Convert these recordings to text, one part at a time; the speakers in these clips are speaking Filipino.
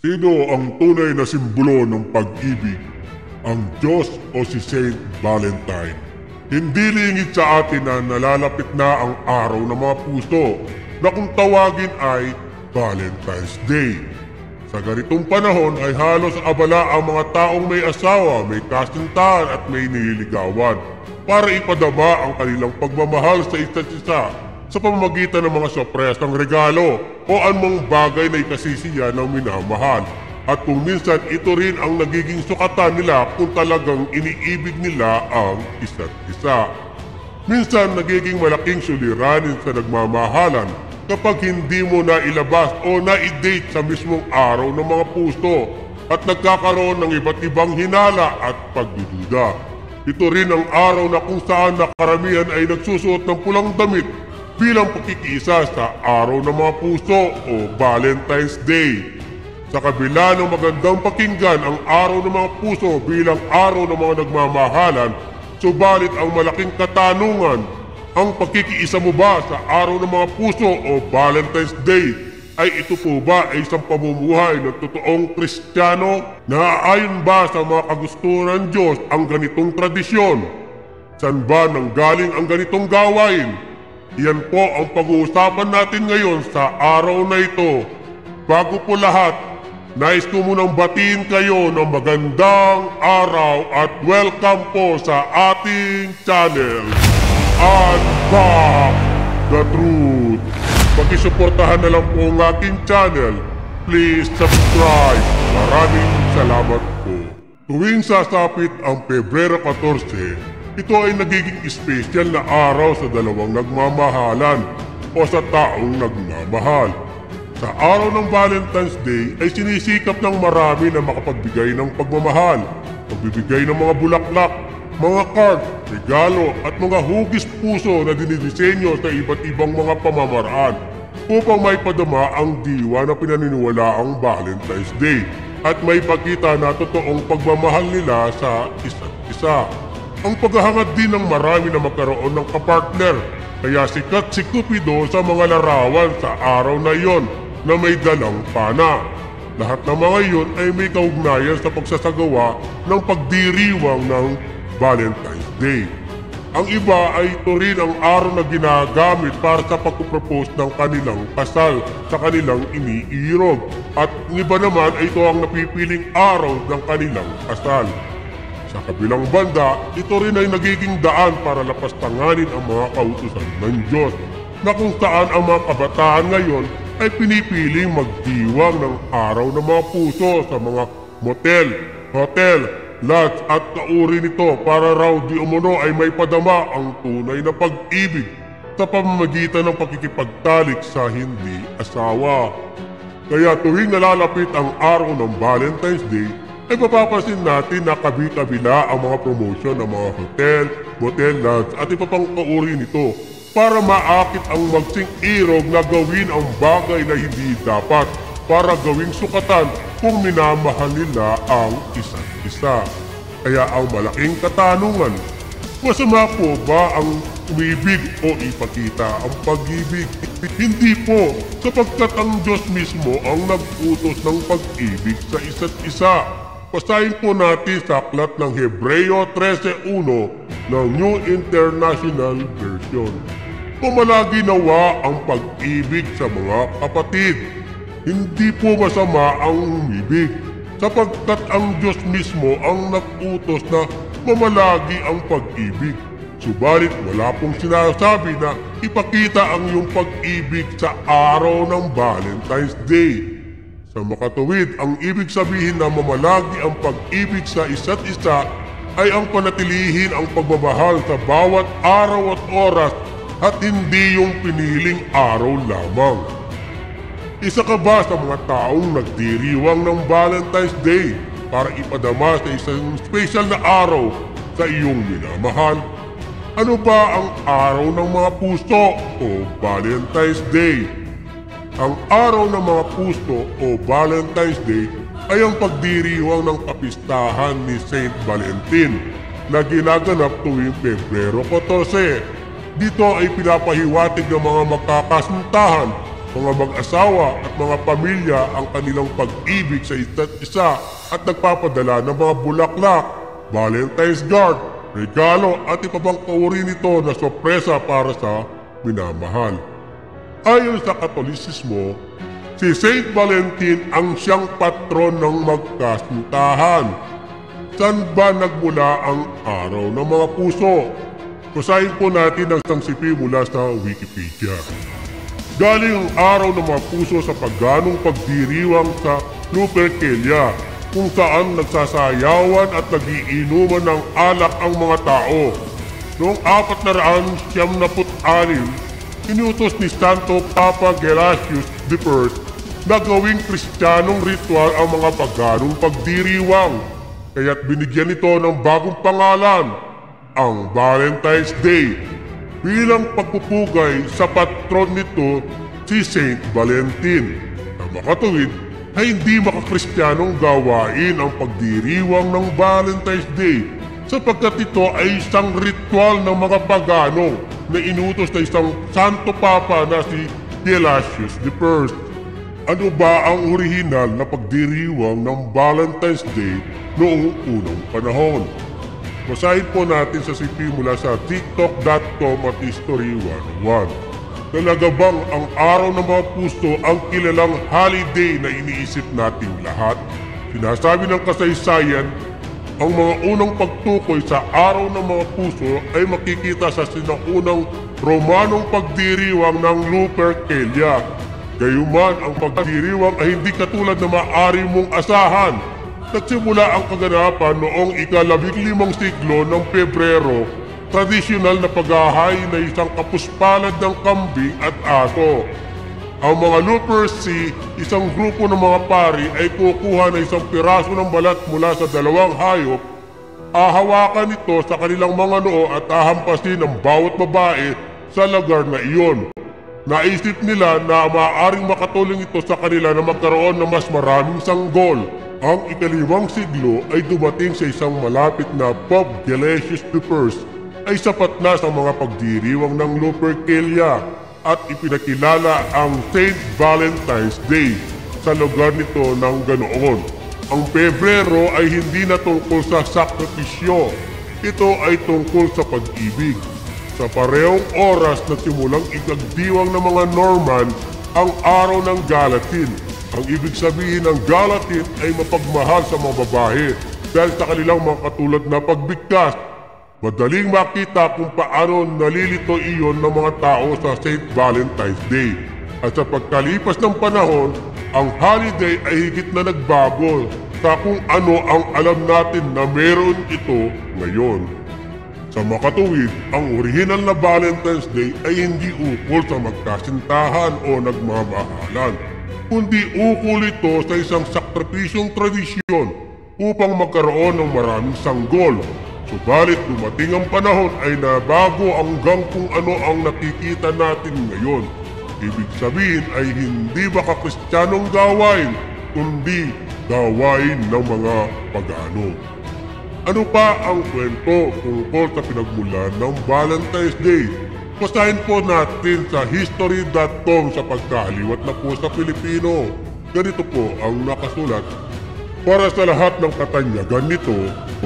Sino ang tunay na simbolo ng pag-ibig? Ang Diyos o si Saint Valentine? Hindi lingid sa atin na nalalapit na ang araw ng mga puso na kung tawagin ay Valentine's Day. Sa ganitong panahon ay halos abala ang mga taong may asawa, may kasintahan at may nililigawan para ipadama ang kanilang pagmamahal sa isa't isa sa pamamagitan ng mga sorpresang regalo o anumang bagay na ikasisiya ng minamahal. At kung minsan ito rin ang nagiging sukatan nila kung talagang iniibig nila ang isa't isa. Minsan nagiging malaking suliranin sa nagmamahalan kapag hindi mo na ilabas o na-date sa mismong araw ng mga puso at nagkakaroon ng iba't ibang hinala at pagdududa. Ito rin ang araw na kung saan nakaramihan ay nagsusuot ng pulang damit bilang pakikiisa sa araw ng mga puso o Valentine's Day. Sa kabila ng magandang pakinggan ang araw ng mga puso bilang araw ng mga nagmamahalan, subalit ang malaking katanungan, ang pagkikiisa mo ba sa araw ng mga puso o Valentine's Day ay ito po ba ay isang pamumuhay ng totoong Kristiyano? Naaayon ba sa mga kagustuhan ng Diyos ang ganitong tradisyon? Saan ba nanggaling ang ganitong gawain? Iyan po ang pag-uusapan natin ngayon sa araw na ito. Bago po lahat, nais ko munang batiin kayo ng magandang araw at welcome po sa ating channel, Unbox the Truth. Pakisuportahan na lang po ang aking channel. Please subscribe. Maraming salamat po. Tuwing sasapit ang Pebrero 14, ito ay nagiging espesyal na araw sa dalawang nagmamahalan o sa taong nagmamahal. Sa araw ng Valentine's Day ay sinisikap ng marami na makapagbigay ng pagmamahal, pagbibigay ng mga bulaklak, mga card, regalo at mga hugis puso na dinidisenyo sa iba't ibang mga pamamaraan upang may padama ang diwa na pinaniniwala ang Valentine's Day at may pakita na totoong pagmamahal nila sa isa't isa. Ang paghahangad din ng marami na magkaroon ng kapartner, kaya sikat si Cupido sa mga larawan sa araw na iyon na may dalang pana. Lahat ng mga iyon ay may kaugnayan sa pagsasagawa ng pagdiriwang ng Valentine's Day. Ang iba ay ito rin ang araw na ginagamit para sa pagpropose ng kanilang kasal sa kanilang iniirog at ang iba naman ay ito ang napipiling araw ng kanilang kasal. Sa kabilang banda, ito rin ay nagiging daan para lapastanganin ang mga kautusan ng Diyos na kung saan ang mga kabataan ngayon ay pinipiling magdiwang ng araw ng mga puso sa mga motel, hotel, lodge at kauri nito para raw di umano ay may padama ang tunay na pag-ibig sa pamamagitan ng pakikipagtalik sa hindi asawa. Kaya tuwing nalalapit ang araw ng Valentine's Day, ay mapapansin natin na kabi-kabila ang mga promotion ng mga hotel, motel, lodge at iba pang kauri nito para maakit ang magsing irog na gawin ang bagay na hindi dapat para gawing sukatan kung minamahal nila ang isa't isa. Kaya ang malaking katanungan, masama po ba ang umibig o ipakita ang pag-ibig? Hindi po, sapagkat ang Diyos mismo ang nag-utos ng pag-ibig sa isa't isa. Basahin po natin sa aklat ng Hebreo 13:1 ng New International Version. Pumalagi nawa ang pag-ibig sa mga kapatid. Hindi po masama ang umibig, sapagkat ang Diyos mismo ang nag-utos na mamalagi ang pag-ibig. Subalit wala pong sinasabi na ipakita ang iyong pag-ibig sa araw ng Valentine's Day. Sa makatuwid, ang ibig sabihin na mamalagi ang pag-ibig sa isa't isa ay ang panatilihin ang pagmamahal sa bawat araw at oras at hindi yung piniling araw lamang. Isa ka ba sa mga taong nagdiriwang ng Valentine's Day para ipadama sa isang special na araw sa iyong minamahal? Ano ba ang araw ng mga puso o Valentine's Day? Ang araw ng mga puso o Valentine's Day ay ang pagdiriwang ng kapistahan ni Saint Valentin na ginaganap tuwing Pebrero 14. Dito ay pinapahiwatig ng mga magkakasintahan mga mag-asawa at mga pamilya ang kanilang pag-ibig sa isa't isa at nagpapadala ng mga bulaklak, Valentine's card, regalo at iba pang kauri nito na sorpresa para sa minamahal. Ayon sa Katolisismo, si Saint Valentin ang siyang patron ng magkasintahan. Saan ba nagmula ang araw ng mga puso? Basahin po natin ang sangsipi mula sa Wikipedia. Galing ang araw ng mga puso sa paganong pagdiriwang sa Lupercalia, kung saan nagsasayawan at nagiinuman ng alak ang mga tao. Noong 476, inutos ni Santo Papa Gelasius I na gawing kristyanong ritual ang mga paganong pagdiriwang, kaya't binigyan ito ng bagong pangalan, ang Valentine's Day, bilang pagpupugay sa patron nito, si Saint Valentin. Na makatuwid ay hindi makakristyanong gawain ang pagdiriwang ng Valentine's Day sapagkat ito ay isang ritual ng mga pagano na inutos na isang Santo Papa na si Gelasius I. Ano ba ang orihinal na pagdiriwang ng Valentine's Day noong unang panahon? Basahin po natin sa sipi mula sa tiktok.com at History 101. Talaga bang ang araw ng mga puso ang kilalang holiday na iniisip nating lahat? Sinasabi ng kasaysayan, ang mga unang pagtukoy sa araw ng mga puso ay makikita sa sinaunang Romanong pagdiriwang ng Lupercalia. Gayunman, ang pagdiriwang ay hindi katulad na maaari mong asahan. Nagsimula ang kaganapan noong ika-15 siglo ng Pebrero, tradisyonal na paghahain na isang kapuspalad ng kambing at aso. Ang mga Luperci, isang grupo ng mga pari ay kukuha ng isang piraso ng balat mula sa dalawang hayop, ahawakan ito sa kanilang mga noo at ahampasin ng bawat babae sa lugar na iyon. Naisip nila na maaaring makatulong ito sa kanila na magkaroon ng mas maraming sanggol. Ang ika-5 siglo ay dumating sa isang malapit na Pope Gelasius I ay sapat na sa mga pagdiriwang ng Lupercalia at ipinakilala ang Saint Valentine's Day sa lugar nito ng ganoon. Ang Pebrero ay hindi na tungkol sa sakripisyo. Ito ay tungkol sa pag-ibig. Sa parehong oras na simulang ikagdiwang ng mga Norman ang araw ng Galatin. Ang ibig sabihin ng Galatin ay mapagmahal sa mga babae dahil sa kanilang mga katulad na pagbigkas. Madaling makita kung paano nalilito iyon ng mga tao sa St. Valentine's Day. At sa pagkalipas ng panahon, ang holiday ay higit na nagbago sa kung ano ang alam natin na meron ito ngayon. Sa makatuwid, ang orihinal na Valentine's Day ay hindi ukol sa magkasintahan o nagmamahalan, kundi ukol ito sa isang sakripisyong tradisyon upang magkaroon ng maraming sanggol. Subalit dumating ang panahon ay nabago hanggang kung ano ang nakikita natin ngayon. Ibig sabihin ay hindi makakristyanong gawain, kundi gawain ng mga pagano. Ano pa ang kwento tungkol sa pinagmulan ng Valentine's Day? Basahin po natin sa history.com sa pagkaliwat na po sa Pilipino. Ganito po ang nakasulat. Para sa lahat ng katanyagan nito,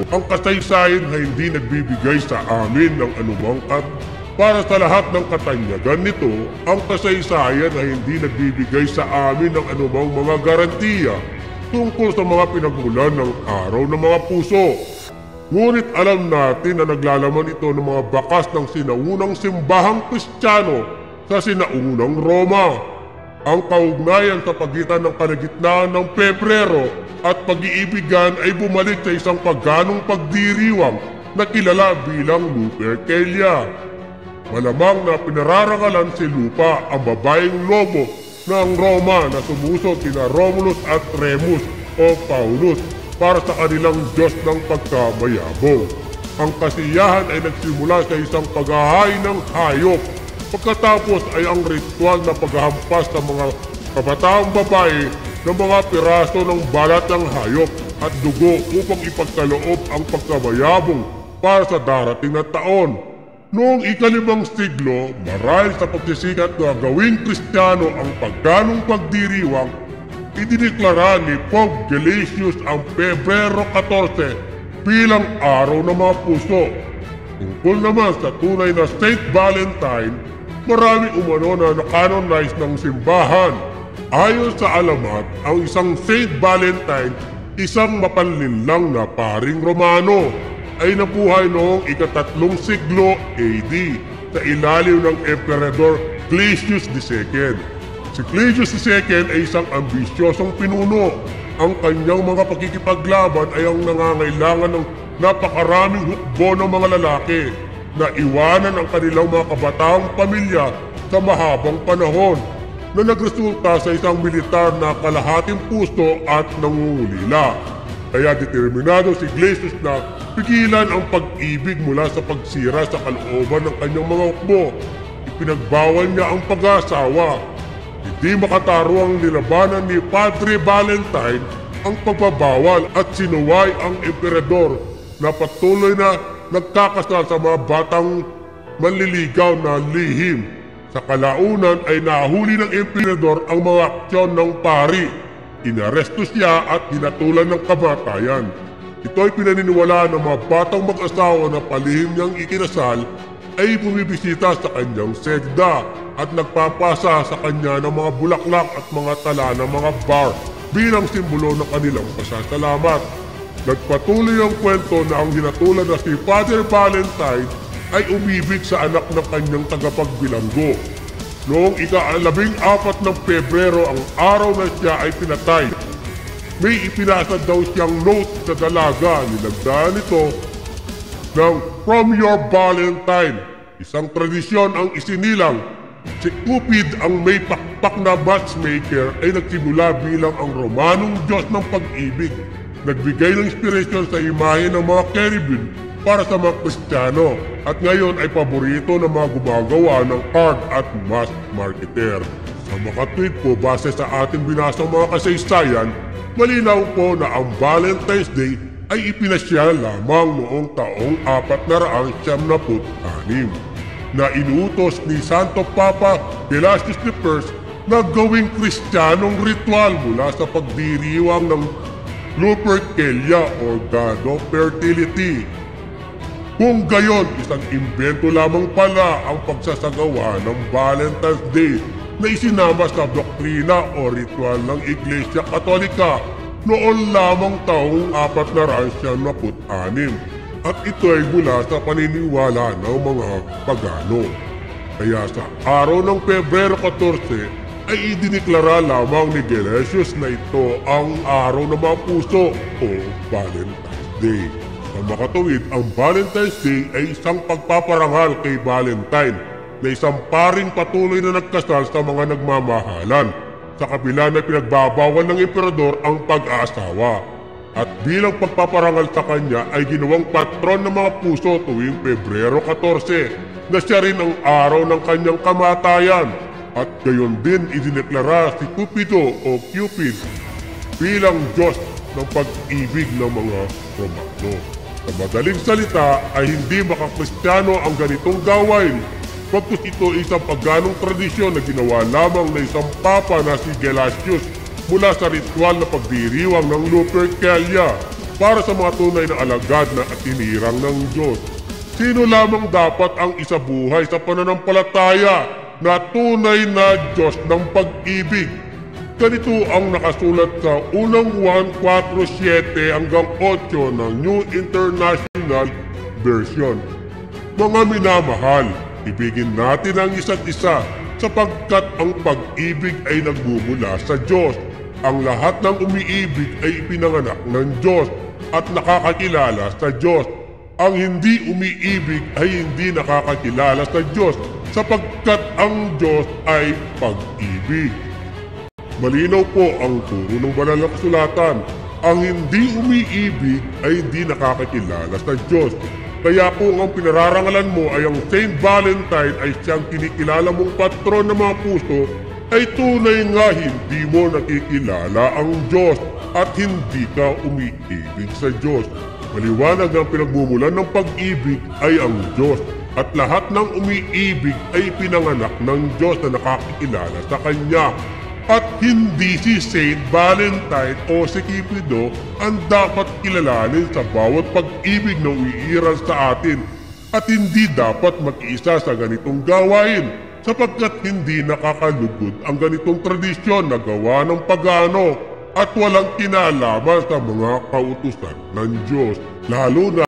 ang kasaysayan ay hindi nagbibigay sa amin ng anumang Para sa lahat ng katanyagan nito, ang kasaysayan ay hindi nagbibigay sa amin ng anumang mga garantiya tungkol sa mga pinagmulan ng araw ng mga puso. Ngunit alam natin na naglalaman ito ng mga bakas ng sinaunang simbahang Kristiyano sa sinaunang Roma. Ang kaugnayan sa pagitan ng kalagitnaan ng Pebrero at pag-iibigan ay bumalik sa isang paganong pagdiriwang na kilala bilang Lupercalia. Malamang na pinararangalan si Lupa, ang babaeng lobo ng Roma na sumusot kina Romulus at Remus o Paulus para sa kanilang Diyos ng pagkamayabong. Ang kasiyahan ay nagsimula sa isang paghahain ng hayop. Pagkatapos ay ang ritual na paghahampas ng mga kabataang babae ng mga piraso ng balat ng hayop at dugo upang ipagkaloob ang pagkamayabong para sa darating na taon. Noong ika-5 siglo, marahil sa pagsisikat na gawing Kristiyano ang pagganong pagdiriwang, idineklara ni Pope Gelasius ang Pebrero 14 bilang araw ng mga puso. Tungkol naman sa tunay na Saint Valentine, marami umano na nakanonize ng simbahan. Ayon sa alamat, ang isang Saint Valentine, isang mapanlinlang na paring Romano, ay nabuhay noong ika-3 siglo AD sa ilalim ng Emperador Gelasius II. Si Gelasius II ay isang ambisyosong pinuno. Ang kanyang mga pagkikipaglaban ay ang nangangailangan ng napakaraming hukbo ng mga lalaki na iwanan ang kanilang mga kabataang pamilya sa mahabang panahon na nagresulta sa isang militar na kalahating puso at nangungulila. Kaya determinado si Gelasius na pigilan ang pag-ibig mula sa pagsira sa kalooban ng kanyang mga hukbo. Ipinagbawal niya ang pag-asawa. Hindi makataro ang nilabanan ni Padre Valentine ang pagbabawal at sinuway ang emperador na patuloy na nagkakasal sa mga batang manliligaw na lihim. Sa kalaunan ay nahuli ng emperador ang mga aksyon ng pari. Inaresto siya at hinatulan ng kamatayan. Ito ay pinaniniwalaan ng mga batang mag-asawa na palihim niyang ikinasal ay bumibisita sa kanyang segda at nagpapasa sa kanya ng mga bulaklak at mga tala ng mga bar bilang simbolo ng kanilang pasasalamat. Nagpatuloy ang kwento na ang hinatulan na si Father Valentine ay umibig sa anak ng kanyang tagapagbilanggo. Noong ika-14 ng Pebrero ang araw na siya ay pinatay. May ipinasa daw siyang note sa dalaga, nilagdaan nito ng "From your Valentine." Isang tradisyon ang isinilang. Si Cupid ang may pakpak na matchmaker ay nagsimula bilang ang Romanong Diyos ng pag-ibig. Nagbigay ng inspirasyon sa imahe ng mga cherubim para sa mga Kristiyano at ngayon ay paborito ng mga gumagawa ng card at mass marketer. Sa makatweet po, base sa ating binasang mga kasaysayan, malinaw po na ang Valentine's Day ay ipinasya lamang noong taong 496 na inuutos ni Santo Papa Gelasius I na gawing Kristiyanong ritual mula sa pagdiriwang ng Lupercalia o God of Fertility. Kung gayon, isang imbento lamang pala ang pagsasagawa ng Valentine's Day na isinama sa doktrina o ritual ng Iglesia Katolika noon lamang taong 496 at ito ay mula sa paniniwala ng mga pagano. Kaya sa araw ng Pebrero 14 ay idineklara lamang ni Gelasius na ito ang araw ng mga puso o Valentine's Day. Sa makatuwid, ang Valentine's Day ay isang pagpaparangal kay Valentine na isang paring patuloy na nagkasal sa mga nagmamahalan sa kabila na pinagbabawal ng emperador ang pag-aasawa. At bilang pagpaparangal sa kanya ay ginawang patron ng mga puso tuwing Pebrero 14 na siya rin ang araw ng kanyang kamatayan. At gayon din idineklara si Cupido o Cupid bilang Diyos ng pag-ibig ng mga Romano. Sa madaling salita ay hindi makakristiyano ang ganitong gawain, pagkus ito ay isang paganong tradisyon na ginawa lamang na isang papa na si Gelasius mula sa ritual na pagdiriwang ng Lupercalia para sa mga tunay na alagad na atinirang ng Diyos. Sino lamang dapat ang isabuhay sa pananampalataya na tunay na Diyos ng pag-ibig? Ganito ang nakasulat sa unang Juan 4:7 hanggang 8 ng New International Version. Mga minamahal, ibigin natin ang isa't isa sapagkat ang pag-ibig ay nagmumula sa Diyos. Ang lahat ng umiibig ay ipinanganak ng Diyos at nakakakilala sa Diyos. Ang hindi umiibig ay hindi nakakakilala sa Diyos sapagkat ang Diyos ay pag-ibig. Malinaw po ang turo ng banal na kasulatan. Ang hindi umiibig ay hindi nakakakilala sa Diyos. Kaya kung ang pinararangalan mo ay ang Saint Valentine ay siyang kinikilala mong patron ng mga puso, ay tunay nga hindi mo nakikilala ang Diyos at hindi ka umiibig sa Diyos. Maliwanag ang pinagmumulan ng pag-ibig ay ang Diyos. At lahat ng umiibig ay pinanganak ng Diyos na nakakilala sa Kanya. At hindi si Saint Valentine o si Cupido ang dapat kilalanin sa bawat pag-ibig na uiiral sa atin. At hindi dapat mag-isa sa ganitong gawain sapagkat hindi nakakalugod ang ganitong tradisyon na gawa ng pagano at walang kinalaman sa mga kautusan ng Diyos. Lalo na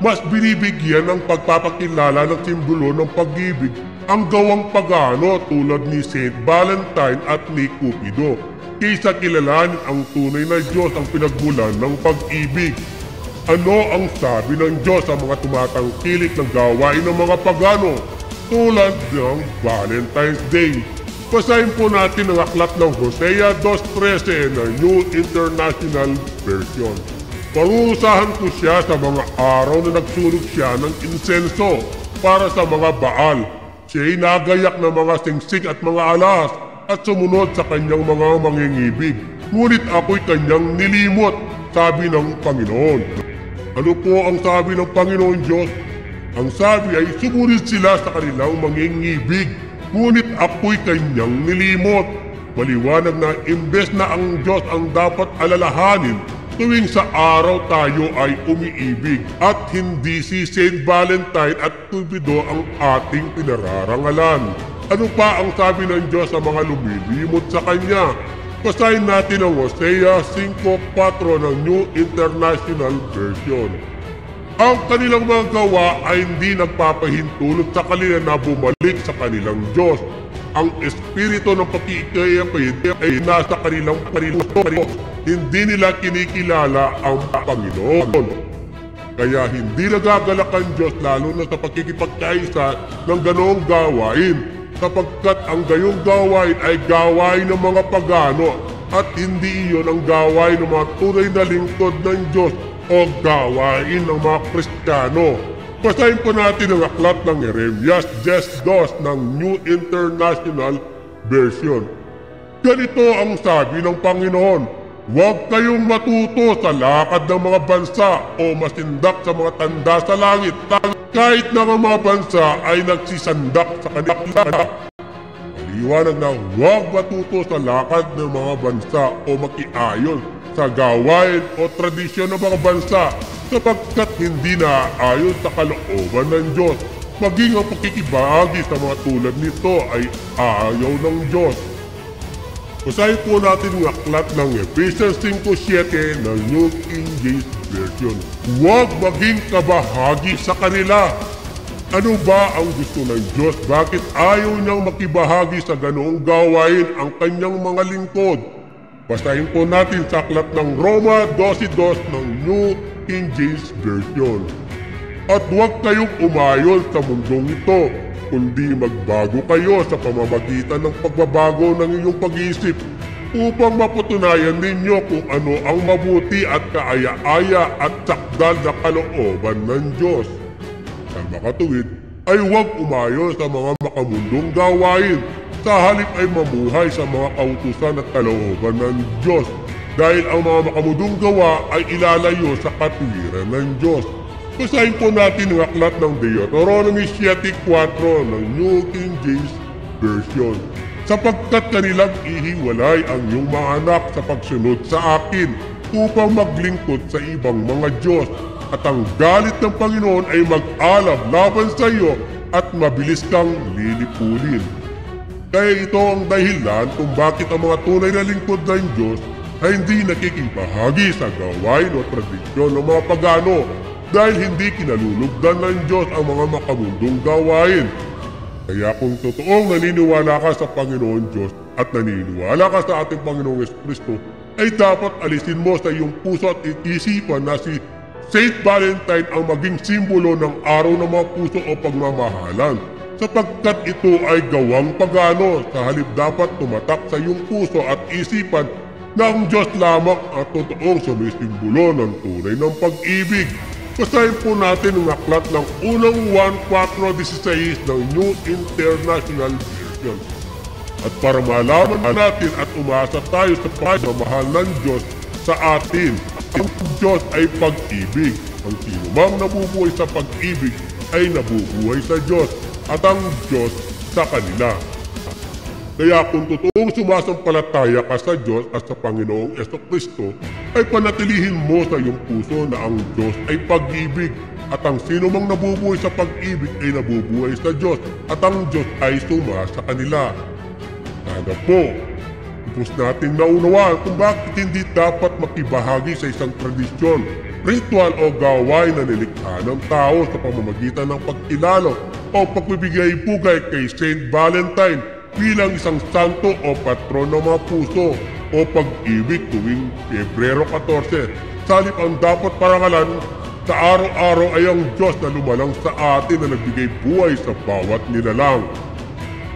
mas binibigyan ng pagpapakilala ng simbolo ng pag-ibig ang gawang pagano tulad ni Saint Valentine at ni Cupido kaysa kilalanin ang tunay na Diyos ang pinagmulan ng pag-ibig. Ano ang sabi ng Diyos sa mga tumatangkilik ng gawain ng mga pagano tulad ng Valentine's Day? Basahin po natin ang aklat ng Hosea 2:13 na New International Version. Parurusahan ko siya sa mga araw na nagsunog siya ng insenso para sa mga Baal. Siya'y nagayak ng mga singsing at mga alas at sumunod sa kanyang mga mangingibig. Ngunit ako'y kanyang nilimot, sabi ng Panginoon. Ano po ang sabi ng Panginoon Diyos? Ang sabi ay sumunod sila sa kanilang mangingibig. Ngunit ako'y kanyang nilimot. Maliwanag na imbes na ang Diyos ang dapat alalahanin tuwing sa araw tayo ay umiibig at hindi si Saint Valentine at Cupido ang ating pinararangalan. Ano pa ang sabi ng Diyos sa mga lumilimot sa Kanya? Basahin natin ang Hosea 5:4 ng New International Version. Ang kanilang mga gawa ay hindi nagpapahintulot sa kanila na bumalik sa kanilang Diyos. Ang espiritu ng pakikipagtibay ay nasa kanilang panilo. Hindi nila kinikilala ang Panginoon. Kaya hindi nagagalak ang Diyos lalo na sa pakikipagkaisa ng ganoong gawain, sapagkat ang gayong gawain ay gawain ng mga pagano at hindi iyon ang gawain ng mga tunay na lingkod ng Diyos o gawain ng mga Kristiyano. Basahin po natin ang aklat ng Jeremias 10:2 ng New International Version. Ganito ang sabi ng Panginoon, huwag kayong matuto sa lakad ng mga bansa o masindak sa mga tanda sa langit, kahit na ang mga bansa ay nagsisandak sa kanila. Maliwanag na huwag matuto sa lakad ng mga bansa o makiayon sa gawain o tradisyon ng mga bansa sapagkat hindi naaayon sa kalooban ng Diyos. Maging ang pakikibahagi sa mga tulad nito ay ayaw ng Diyos. Basahin po natin ang aklat ng Ephesians 5:7 ng New King James Version. Huwag maging kabahagi sa kanila. Ano ba ang gusto ng Diyos? Bakit ayaw niyang makibahagi sa ganoong gawain ang kanyang mga lingkod? Basahin po natin sa aklat ng Roma 12:2 ng New King James Version. At huwag kayong umayon sa mundong ito, kundi magbago kayo sa pamamagitan ng pagbabago ng inyong pag-iisip upang mapatunayan ninyo kung ano ang mabuti at kaaya-aya at sakdal na kalooban ng Diyos. Sa makatuwid ay huwag umayon sa mga makamundong gawain, sa halip ay mamuhay sa mga kautusan at kalooban ng Diyos dahil ang mga makamundong gawa ay ilalayo sa katuwiran ng Diyos. Basahin po natin ang aklat ng Deuteronomy 7:4 ng New King James Version. Sapagkat kanilang ihiwalay ang iyong mga anak sa pagsunod sa akin upang maglingkod sa ibang mga Diyos, at ang galit ng Panginoon ay mag-alab laban sa iyo at mabilis kang lilipulin. Kaya ito ang dahilan kung bakit ang mga tunay na lingkod ng Diyos ay hindi nakikibahagi sa gawain o tradisyon ng mga pagano dahil hindi kinalulugdan ng Diyos ang mga makamundong gawain. Kaya kung totoong naniniwala ka sa Panginoon Diyos at naniniwala ka sa ating Panginoong Jesucristo, ay dapat alisin mo sa iyong puso at isipan na si Saint Valentine ang maging simbolo ng araw ng mga puso o pagmamahalan, sapagkat ito ay gawang pagano. Sa halip dapat tumatak sa iyong puso at isipan na ang Diyos lamang ang totoong sumisimbolo ng tunay ng pag-ibig. Basahin po natin ang aklat ng unang 1:4-16 ng New International Version. At para malaman natin at umasa tayo sa pagmamahal ng Diyos sa atin, ang Diyos ay pag-ibig. Ang sinumang nabubuhay sa pag-ibig ay nabubuhay sa Diyos at ang Diyos sa kanila. Kaya kung totoong sumasampalataya ka sa Diyos at sa Panginoong Jesucristo, ay panatilihin mo sa iyong puso na ang Diyos ay pag-ibig at ang sino mang nabubuhay sa pag-ibig ay nabubuhay sa Diyos at ang Diyos ay suma sa kanila. Sana po, lubos nating naunawaan kung bakit hindi dapat makibahagi sa isang tradisyon, ritual o gawain na nilikha ng tao sa pamamagitan ng pagkilalo o pagbibigay-bugay kay Saint Valentine bilang isang santo o patron ng mga puso o pag-ibig tuwing Pebrero 14. Salip ang dapat parangalan sa araw-araw ay ang Diyos na lumalang sa atin na nagbigay buhay sa bawat nilalang.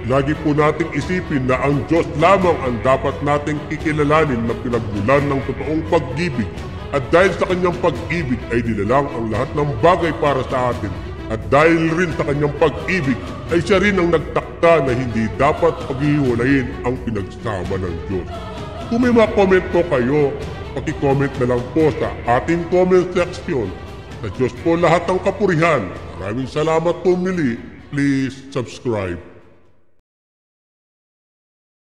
Lagi po nating isipin na ang Diyos lamang ang dapat nating kikilalanin na pinagmulan ng totoong pag-ibig at dahil sa kanyang pag-ibig ay nilalang ang lahat ng bagay para sa atin at dahil rin sa kanyang pag-ibig ay siya rin ang nagtakda na hindi dapat paghihiwalayin ang pinagsama ng Diyos. Kung may mga comment po kayo, paki-comment na lang po sa ating comment section. Sa Diyos po lahat ng kapurihan. Maraming salamat po muli. Please subscribe.